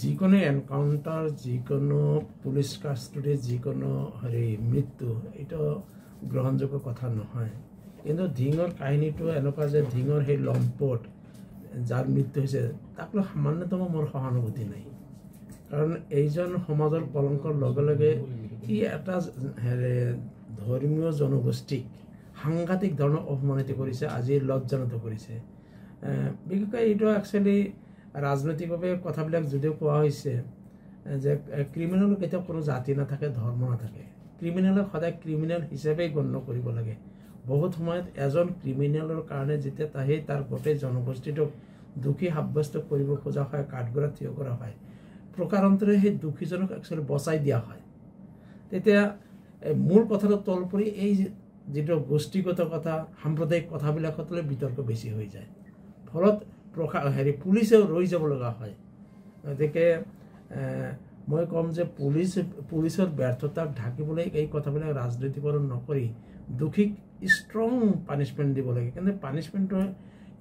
যিকোনো এনকাউন্টাৰ, যিকোনো police custody, যিকোনো মৃত্যু এটা গ্ৰহণযোগ্য কথা নহয়। কিন্তু ধিঙৰ কাহিনীটো এনেকুৱা যে ধিঙৰ সেই লম্পট যাৰ মৃত্যু হৈছে তাক লৈ সামান্যতম মোৰ সহানুভূতি নাই। কাৰণ এইজন সমাজৰ কলংকৰ লগে লগে ই এটা ধৰ্মীয় জনগোষ্ঠীক সাংঘাতিক ধৰণৰ অপমানিত কৰিছে, আজি লজ্জানত কৰিছে। বিশেষকৈ এইটো একচুৱেলি ৰাজনৈতিকভাৱে কথাবিলাক যদিও কোৱা হৈছে যে ক্ৰিমিনেলৰ কেতিয়াও কোনো জাতি নাথাকে, ধৰ্ম নাথাকে। ক্ৰিমিনেলক সদায় ক্ৰিমিনেল হিচাপে গণ্য কৰিব লাগে। বহুত সময়ত এজন ক্ৰিমিনেলৰ কাৰণে যেতিয়া তাৰ গোটেই জনগোষ্ঠীটোক দোষী সাব্যস্ত কৰিব খোজা হয়, কাঠগড়াত থিয় কৰা হয়, প্ৰকাৰান্তৰে সেই দোষীজনক একচুৱেলি বচাই দিয়া হয়। তেতিয়া মূল কথাটো তল পৰি এই যিটো গোষ্ঠীগত কথা, সাম্প্ৰদায়িক কথাবিলাকতলৈ বিতৰ্ক বেছি হৈ যায়। ফলত পুলিচেও ৰৈ যাব লগা হয়। গতিকে মই ক'ম যে পুলিচৰ ব্যৰ্থতাক ঢাকিবলৈ এই কথাবিলাক ৰাজনৈতিকৰণ নকৰি দোষীক ষ্ট্ৰং পানিছমেণ্ট দিব লাগে। কিন্তু পানিছমেণ্টটো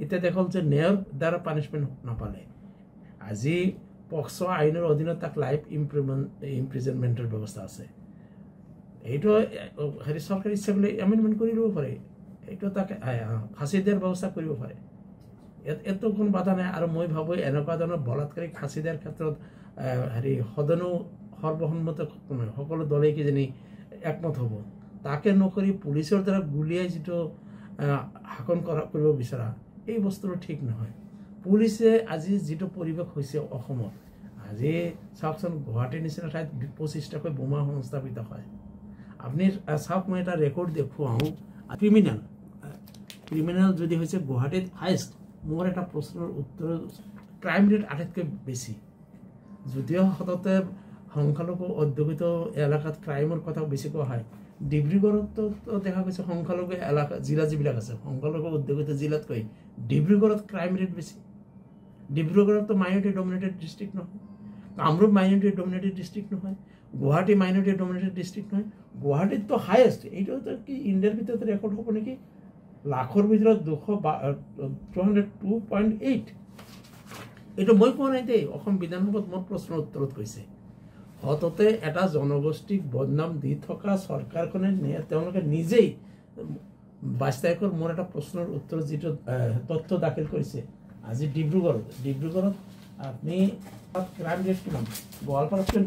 এতিয়া দেখল যে ন্যায়ৰ দ্বাৰা পানিছমেণ্ট নাপালে। আজি পক্সো আইনৰ অধীনত তাক লাইফ ইমপ্ৰিজনমেণ্টৰ ব্যৱস্থা আছে। এইটো চৰকাৰী ইচ্ছা বুলি এমেণ্ডমেণ্ট কৰি ল'ব পাৰে, এইটো তাক ফাঁচি দিয়াৰ ব্যৱস্থা কৰিব পাৰে, এইটো কোনো বাধা নাই। আৰু মই ভাবোঁ এনেকুৱা ধৰণৰ বলাৎকাৰীক ফাঁচি দিয়াৰ ক্ষেত্ৰত সদনো সৰ্বসন্মত নহয়, সকলো দলেই কিজানি একমত হ'ব। তাকে নকৰি পুলিচৰ দ্বাৰা গুলীয়াই যিটো শাসন কৰিব বিচৰা, এই বস্তুটো ঠিক নহয়। পুলিচে আজি যিটো পৰিৱেশ হৈছে অসমত, আজি চাওকচোন গুৱাহাটীৰ নিচিনা ঠাইত 25টাকৈ বোমা সংস্থাপিত হয়। আপুনি চাওক, মই এটা ৰেকৰ্ড দেখুৱাওঁ। ক্ৰিমিনেল যদি হৈছে গুৱাহাটীত হাইষ্ট, মোৰ এটা প্ৰশ্নৰ উত্তৰ, ক্ৰাইম ৰেট আটাইতকৈ বেছি। যদিও সততে সংখ্যালঘু অধ্যুষিত এলেকাত ক্ৰাইমৰ কথা বেছি কোৱা হয়, ডিব্ৰুগড়তো দেখা গৈছে সংখ্যালঘু এলেকা জিলা যিবিলাক আছে, সংখ্যালঘু অধ্যুষিত জিলাতকৈ ডিব্ৰুগড়ত ক্ৰাইম ৰেট বেছি। ডিব্ৰুগড়তো মাইনৰিটি ডমিনেটেড ডিষ্ট্ৰিক্ট নহয়, কামৰূপ মাইনৰিটি ডমিনেটেড ডিষ্ট্ৰিক্ট নহয়, গুৱাহাটী মাইনৰিটি ডমিনেটেড ডিষ্ট্ৰিক্ট নহয়, গুৱাহাটীততো হায়েষ্ট। এইটো কি ইণ্ডিয়াৰ ভিতৰত ৰেকৰ্ড হ'ব নেকি? লাখৰ ভিতৰত 202.8। এইটো মই কোৱা নাই দেই, অসম বিধানসভাত মোৰ প্ৰশ্নৰ উত্তৰত কৈছে। সততে এটা জনগোষ্ঠীক বদনাম দি থকা চৰকাৰখনে তেওঁলোকে নিজেই 22 তাৰিখৰ মোৰ এটা প্ৰশ্নৰ উত্তৰত যিটো তথ্য দাখিল কৰিছে, আজি ডিব্ৰুগড়ত আপুনি ক্ৰাইম ৰেট কিমান? গোৱালপাৰাতকৈ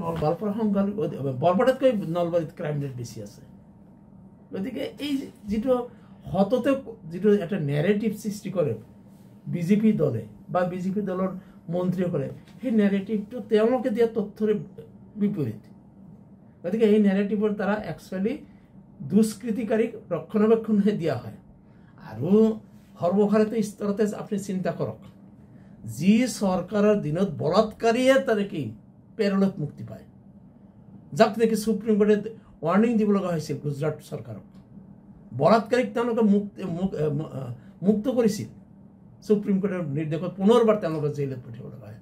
বৰপেটাতকৈ নলবাৰীত ক্ৰাইম ৰেট বেছি আছে। গতিকে এই যিটো সততে যিটো এটা নেৰেটিভ সৃষ্টি কৰে বিজেপি দলে বা বিজেপি দলৰ মন্ত্ৰীসকলে, সেই নেৰেটিভটো তেওঁলোকে দিয়া তথ্যৰে বিপৰীত। গতিকে এই নেৰেটিভৰ দ্বাৰা একচুৱেলি দুষ্কৃতিকাৰীক ৰক্ষণাবেক্ষণহে দিয়া হয়। আৰু সৰ্বভাৰতীয় স্তৰতে আপুনি চিন্তা কৰক, যি চৰকাৰৰ দিনত বলাৎকাৰীয়ে কি পেৰলত মুক্তি পায়, যাক নেকি সুপ্ৰিম কোৰ্টে ৱাৰ্ণিং দিব লগা হৈছিল গুজৰাট চৰকাৰক, বলাৎকাৰীক তেওঁলোকে মুক্ত কৰিছিল সুপ্ৰিম কোৰ্টৰ নিৰ্দেশত, পুনৰবাৰ তেওঁলোকক জেইলত পঠিয়াব লগা হয়।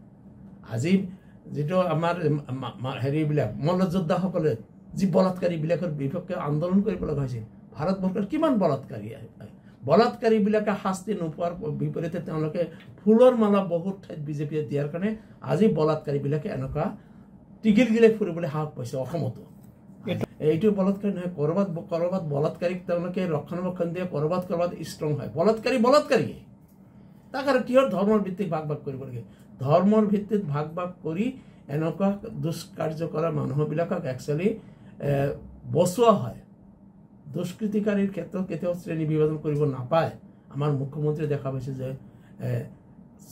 আজি যিটো আমাৰ বিলাক মল্লযোদ্ধাসকলে যি বলাৎকাৰীবিলাকৰ বিপক্ষে আন্দোলন কৰিব লগা হৈছিল, ভাৰতবৰ্ষৰ কিমান বলাৎকাৰীবিলাকে শাস্তি নোপোৱাৰ বিপৰীতে তেওঁলোকে ফুলৰ মালা বহুত ঠাইত বিজেপিয়ে দিয়াৰ কাৰণে আজি বলাৎকাৰীবিলাকে এনেকুৱা টিগিল গিলাই ফুৰিবলৈ সাহস পাইছে অসমতো। এইটো বলাৎকাৰী নহয়, কৰবাত বলাৎকাৰীক তেওঁলোকে ৰক্ষণাবেক্ষণ দিয়ে, কৰবাত ষ্ট্ৰং হয়। বলাৎকাৰীয়ে তাক আৰু কিহৰ ধৰ্মৰ ভিত্তিত ভাগ কৰিব লাগে? ধৰ্মৰ ভিত্তিত ভাগ কৰি এনেকুৱা দুষ্কাৰ্য কৰা মানুহবিলাকক একচুৱেলি বচোৱা হয়। দুষ্কৃতিকাৰীৰ ক্ষেত্ৰত কেতিয়াও শ্ৰেণী বিভাজন কৰিব নাপায়। আমাৰ মুখ্যমন্ত্ৰীয়ে দেখা পাইছে যে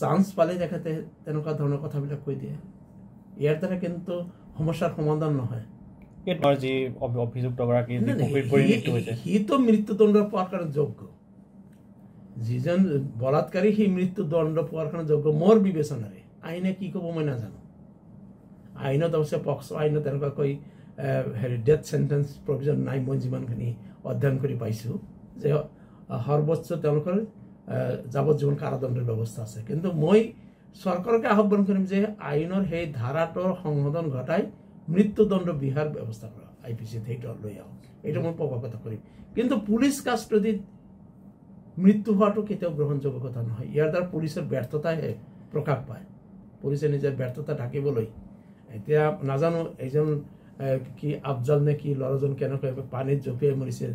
চান্স পালে তেখেতে তেনেকুৱা ধৰণৰ কথাবিলাক কৈ দিয়ে। ইয়াৰ দ্বাৰা কিন্তু সমস্যাৰ সমাধান নহয়। সিটো মৃত্যুদণ্ড পোৱাৰ কাৰণে যোগ্য, যিজন বলাৎকাৰী সেই মৃত্যুদণ্ড পোৱাৰ কাৰণে যোগ্য মোৰ বিবেচনাৰে। আইনে কি ক'ব মই নাজানো। আইনত অৱশ্যে পক্সো আইনত এনেকুৱাকৈ ডেথ চেণ্টেন্স প্ৰভিজন নাই, মই যিমানখিনি অধ্যয়ন কৰি পাইছোঁ, যে সৰ্বোচ্চ তেওঁলোকৰ যাৱজ্জীৱন কাৰাদণ্ডৰ ব্যৱস্থা আছে। কিন্তু মই চৰকাৰকে আহ্বান কৰিম যে আইনৰ সেই ধাৰাটোৰ সংশোধন ঘটাই মৃত্যুদণ্ড বিহাৰ ব্যৱস্থা কৰা, IPCত সেইটো লৈ আহক, এইটো মই প্ৰভাৱিত কৰিম। কিন্তু পুলিচ কাষ্টডিত মৃত্যু হোৱাটো কেতিয়াও গ্ৰহণযোগ্য কথা নহয়। ইয়াৰ দ্বাৰা পুলিচৰ ব্যৰ্থতাহে প্ৰকাশ পায়। পুলিচে নিজৰ ব্যৰ্থতা ঢাকিবলৈ এতিয়া নাজানো এইজন কি আফজাল নে কি ল'ৰাজন কেনেকৈ পানীত জঁপিয়াই মৰিছে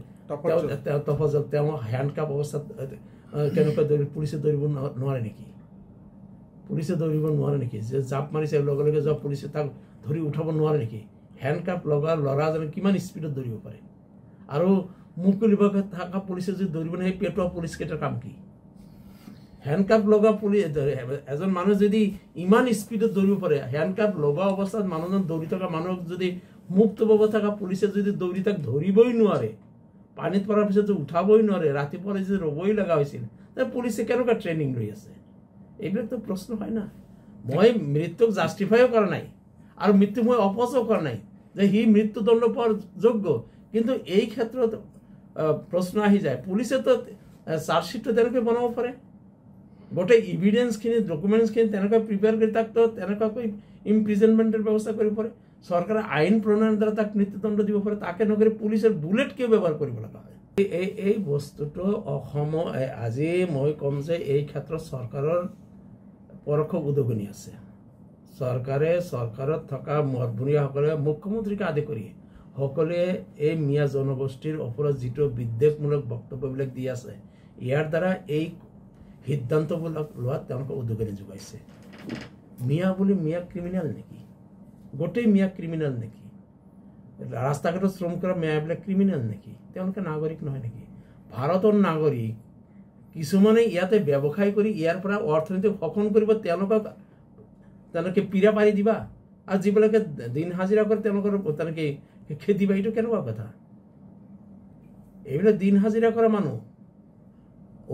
তফাজল তেওঁ হেণ্ডকাপ অৱস্থাত কেনেকৈ পুলিচে দৌৰিব নোৱাৰে নেকি পুলিচে দৌৰিব নোৱাৰে নেকি যে জাপ মাৰিছে লগে লগে যোৱা পুলিচে তাক ধৰি উঠাব নোৱাৰে নেকি হেণ্ডকাপ লগা ল'ৰাজনে কিমান স্পীডত দৌৰিব পাৰে আৰু মুকলিভাৱে থকা পুলিচে যদি দৌৰিব সেই পেটোৱা পুলিচকেইটাৰ কাম কি হেণ্ডকাপ লগা পুলিচ এজন মানুহ যদি ইমান স্পীডত দৌৰিব পাৰে হেণ্ডকাপ লগা অৱস্থাত মানুহজন দৌৰি থকা মানুহক যদি মুক্তভাৱে থকা পুলিচে যদি দৌৰি তাক ধৰিবই নোৱাৰে পানীত পৰাৰ পিছত যদি উঠাবই নোৱাৰে ৰাতিপুৱা যদি ৰ'বই লগা হৈছিল তেতিয়া পুলিচে কেনেকুৱা ট্ৰেইনিং লৈ আছে এইবিলাকতো প্ৰশ্ন হয় না মই মৃত্যুক জাষ্টিফাইও কৰা নাই আৰু মৃত্যু মই অপচয় কৰা নাই যে সি মৃত্যুদণ্ড পোৱাৰ যোগ্য কিন্তু এই ক্ষেত্ৰত প্ৰশ্ন আহি যায় পুলিচেতো চাৰ্জশ্বিটটো তেনেকৈ বনাব পাৰে গোটেই ইভিডেন্সখিনি ডকুমেণ্টছখিনি তেনেকৈ প্ৰিপেয়াৰ কৰি তাকতো তেনেকুৱাকৈ ইমপ্ৰিজনমেণ্টৰ ব্যৱস্থা কৰিব পাৰে চৰকাৰে আইন প্ৰণয়নৰ দ্বাৰা তাক মৃত্যুদণ্ড দিব পাৰে তাকে নকৰি পুলিচৰ বুলেট কিয় ব্যৱহাৰ কৰিব লগা হয় এই বস্তুটো অসমৰ আজি মই ক'ম যে এই ক্ষেত্ৰত চৰকাৰৰ পৰোক্ষ উদগনি আছে চৰকাৰত থকা মূৰব্বৰীসকলে মুখ্যমন্ত্ৰীকে আদি কৰি সকলোৱে এই মিয়া জনগোষ্ঠীৰ ওপৰত যিটো বিদ্বেষমূলক বক্তব্যবিলাক দি আছে ইয়াৰ দ্বাৰা এই সিদ্ধান্তবিলাক লোৱাত তেওঁলোকে উদগনি যোগাইছে মিয়া বুলি মিয়া ক্ৰিমিনেল নেকি গোটেই মিয়া ক্ৰিমিনেল নেকি ৰাস্তা ঘাটত শ্ৰম কৰা মিয়াবিলাক ক্ৰিমিনেল নেকি তেওঁলোকে নাগৰিক নহয় নেকি ভাৰতৰ নাগৰিক কিছুমানে ইয়াতে ব্যৱসায় কৰি ইয়াৰ পৰা অৰ্থনীতি শোষণ কৰিব তেওঁলোকে পীড়া পাৰি দিবা আৰু যিবিলাকে দিন হাজিৰা কৰে তেওঁলোকৰ তেনেকে খেতি দিবা এইটো কেনেকুৱা কথা এইবিলাক দিন হাজিৰা কৰা মানুহ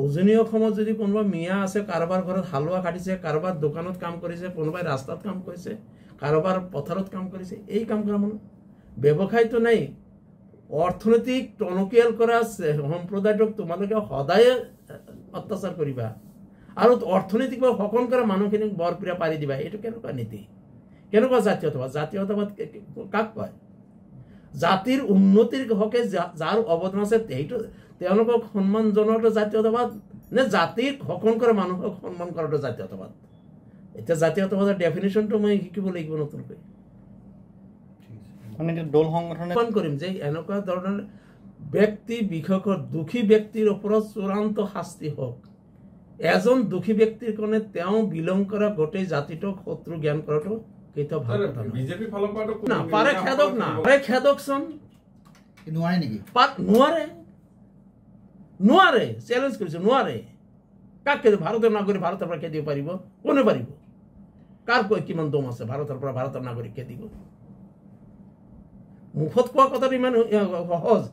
উজনি অসমত যদি কোনোবা মিয়া আছে কাৰোবাৰ ঘৰত হালোৱা কাটিছে কাৰোবাৰ দোকানত কাম কৰিছে কোনোবাই ৰাস্তাত কাম কৰিছে কাৰোবাৰ পথাৰত কাম কৰিছে এই কাম কৰা মানুহ ব্যৱসায়টো নাই অৰ্থনৈতিক টনকিয়াল কৰা সম্প্ৰদায়টোক তোমালোকে সদায় অত্যাচাৰ কৰিবা আৰু অৰ্থনৈতিকভাৱে শোষণ কৰা মানুহখিনিক বৰপীড়া পাৰি দিবা এইটো কেনেকুৱা নীতি কেনেকুৱা জাতীয়তাবাদ কাক কয় জাতিৰ উন্নতিৰ হকে যাৰ অৱদান আছে সেইটো তেওঁলোকক সন্মান জনোৱাটো জাতীয়তাবাদ নে জাতিক শোষণ কৰা মানুহক সন্মান কৰাটো জাতীয়তাবাদ এতিয়া জাতীয়তাবাদৰ ডেফিনেশ্যনটো মই শিকিব লাগিব নতুনকৈ দল সংগঠন কৰিম যে এনেকুৱা ধৰণৰ ব্যক্তি বিশেষৰ দুখী ব্যক্তিৰ ওপৰত চূড়ান্ত শাস্তি হওক এজন দুখী ব্যক্তিৰ কাৰণে তেওঁ বিলং কৰা গোটেই জাতিটোক শত্ৰু জ্ঞান কৰাটো কেতিয়াও ভাল কথা নহয় পাৰে খেদক না পাৰে খেদকচোন নোৱাৰে নেকি নোৱাৰে চেলেঞ্জ কৰিছো নোৱাৰে কাক খেদিব ভাৰতৰ নাগৰিক ভাৰতৰ পৰা খেদিব পাৰিব কোনে পাৰিব কাৰ কিমান দম আছে ভাৰতৰ পৰা ভাৰতৰ নাগৰিক খেদিব মুখত কোৱা কথাটো ইমান সহজ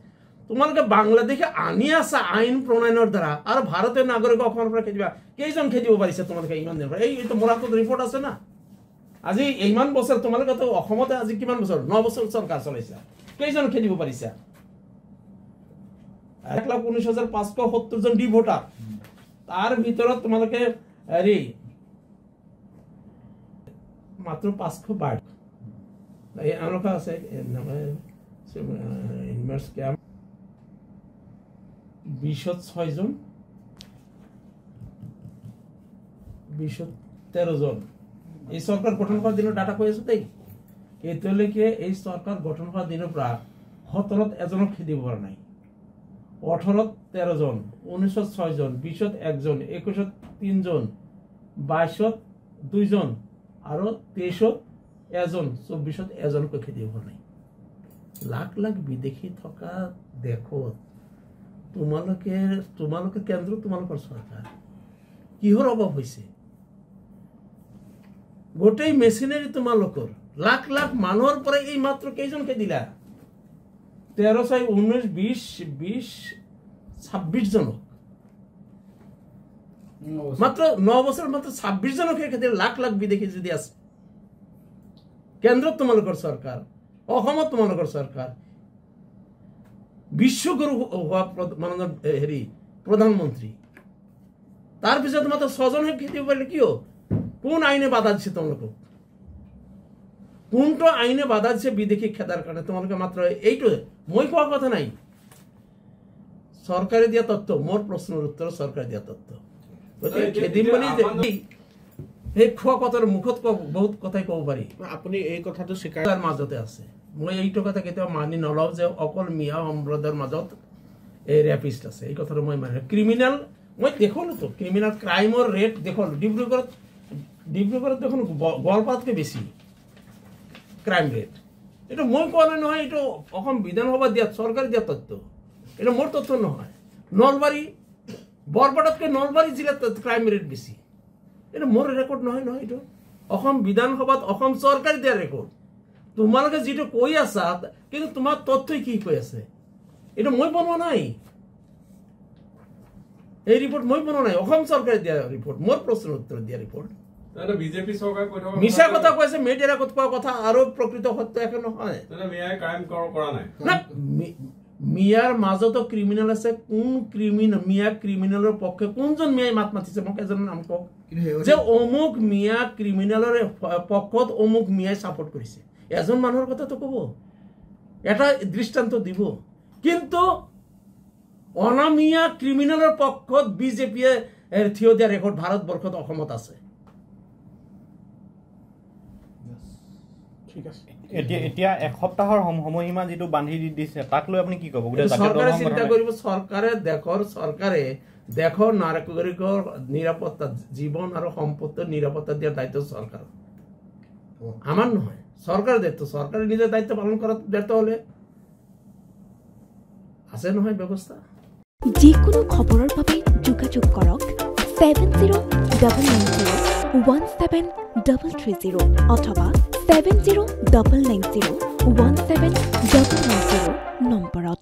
তোমালোকে বাংলাদেশে আনি আছা আইন প্ৰণয়নৰ দ্বাৰা আৰু ভাৰতীয় নাগৰিক অসমৰ পৰা খেদিবা কেইজন খেদিব পাৰিছে তোমালোকে ইমান দিনৰ পৰা এইটো মোৰ হাতত ৰিপৰ্ট আছে না আজি ইমান বছৰ তোমালোকেতো অসমতে আজি কিমান বছৰ 9 বছৰ চৰকাৰ চলাইছা কেইজন খেদিব পাৰিছা 1,19,570 জন ডি ভোটাৰ তাৰ ভিতৰত তোমালোকে হেৰি মাত্ৰ 512 এই এনেকুৱা আছে ইনভাৰ্স ক্যাম্প 20 জন 13 জন এই সরকার গঠন করার দিনের ডাটা কৈ আছো তাই এতিয়ালৈকে এই সরকার গঠন করার দিনের পৰা 17ত এজনক খেদিব পৰা নাই 18ত 13 জন 19ত 6 জন 20ত 1 জন 21ত 3 জন 22ত 2 জন আৰু 23ত এজন 24ত এজনক খেদিব পৰা নাই লাখ লাখ বিদেশী থকা দেখত তোমালোকে কেন্দ্ৰ তোমালোকৰ সৰকাৰ কিহৰ অভাৱ হৈছে গোটেই মেচিনাৰি তোমালোকৰ লাখ লাখ মানুহৰ পৰা এই মাত্ৰ কেইজনকে দিলা 13 6 19 20 26 জনক মাত্ৰ 9 বছৰ মাত্ৰ 26 জনকে খেদিলে লাখ লাখ বিদেশী যদি আছে কেন্দ্ৰত তোমালোকৰ সৰকাৰ অসমত তোমালোকৰ সৰকাৰ বিশ্বগুৰু হোৱা মাননীয় হেৰি প্ৰধানমন্ত্ৰী তাৰ পিছত মাত্ৰ 6 জনকে খেদিব পাৰিলে কিয় কোন আইনে বাধা দিছে তোমালোকক কোনটো আইনে বাধা দিছে বিদেশী খেদাৰ কাৰণে তোমালোকে মাত্ৰ এইটো মই কোৱা কথা নাই সৰকাৰে দিয়া তথ্য মোৰ প্ৰশ্নেৰ উত্তৰ সৰকাৰ দিয়া তথ্য খেদিম বলি সেই খোৱা কথাৰ মুখত বহুত কথাই ক'ব পাৰি আপুনি এই কথাটো স্বীকাৰ তাৰ মাজতে আছে মই এইটো কথা কেতিয়াও মানি নলওঁ যে অকল মিয়া সম্প্ৰদায়ৰ মাজত এই ৰেপিষ্ট আছে এই কথাটো মই মানি ক্ৰিমিনেল মই দেখোঁতো ক্ৰিমিনেল ক্ৰাইমৰ ৰেট দেখোঁ ডিব্ৰুগড়ত দেখোন গোৱালপাৰাতকৈ বেছি ক্ৰাইম ৰেট এইটো মই কোৱা নাই নহয় এইটো অসম বিধানসভাত দিয়া চৰকাৰে দিয়া তথ্য এইটো মোৰ তথ্য নহয় নলবাৰী বৰপেটাতকৈ নলবাৰী জিলাত ক্ৰাইম ৰেট বেছি এইটো মোৰ ৰেকৰ্ড নহয় এইটো অসম বিধানসভাত অসম চৰকাৰে দিয়া ৰেকৰ্ড তোমালোকে যিটো কৈ আছা কিন্তু তোমাৰ তথ্যই কি কৈ আছে এইটো মই বনোৱা নাই এই ৰিপৰ্ট মই বনোৱা নাই অসম চৰকাৰে দিয়া ৰিপৰ্ট মোৰ প্ৰশ্নৰ উত্তৰ দিয়া ৰিপৰ্ট বিজেপি চৰকাৰে কৈ থকা মিছা কথা কৈছে মিডিয়াৰ আগত কোৱা কথা আৰু প্ৰকৃত সত্য একে নহয় মিয়াই ক্ৰাইম কৰা নাই মিয়াৰ মাজতো ক্ৰিমিনেল আছে কোন ক্ৰিমিনেল মিয়া ক্ৰিমিনেলৰ পক্ষে কোনজন মিয়াই মাত মাতিছে মোক এজনৰ নাম কওক যে অমুক মিয়া ক্ৰিমিনেলৰ পক্ষত অমুক মিয়াই ছাপোৰ্ট কৰিছে এজন মানুহৰ কথাটো ক'ব এটা দৃষ্টান্ত দিব কিন্তু অনামিয়া ক্ৰিমিনেলৰ পক্ষত বিজেপিয়ে থিয় দিয়া ৰেকৰ্ড ভাৰতবৰ্ষত অসমত আছে এতিয়া এসপ্তাহৰ সময়সীমা যিটো বান্ধি দিছে তাক লৈ আপুনি কি ক'ব চৰকাৰে চিন্তা কৰিব চৰকাৰে দেশৰ নাগৰিকৰ নিৰাপত্তা জীৱন আৰু সম্পত্তিৰ নিৰাপত্তা দিয়াৰ দায়িত্ব চৰকাৰ আমাৰ নহয় চৰকাৰৰ দায়িত্ব চৰকাৰে নিজৰ দায়িত্ব পালন কৰাত ব্যৰ্থ হলে আছে নহয় ব্যৱস্থা যিকোনো খবৰৰ বাবে যোগাযোগ কৰক 7099017330 অথবা 7099017990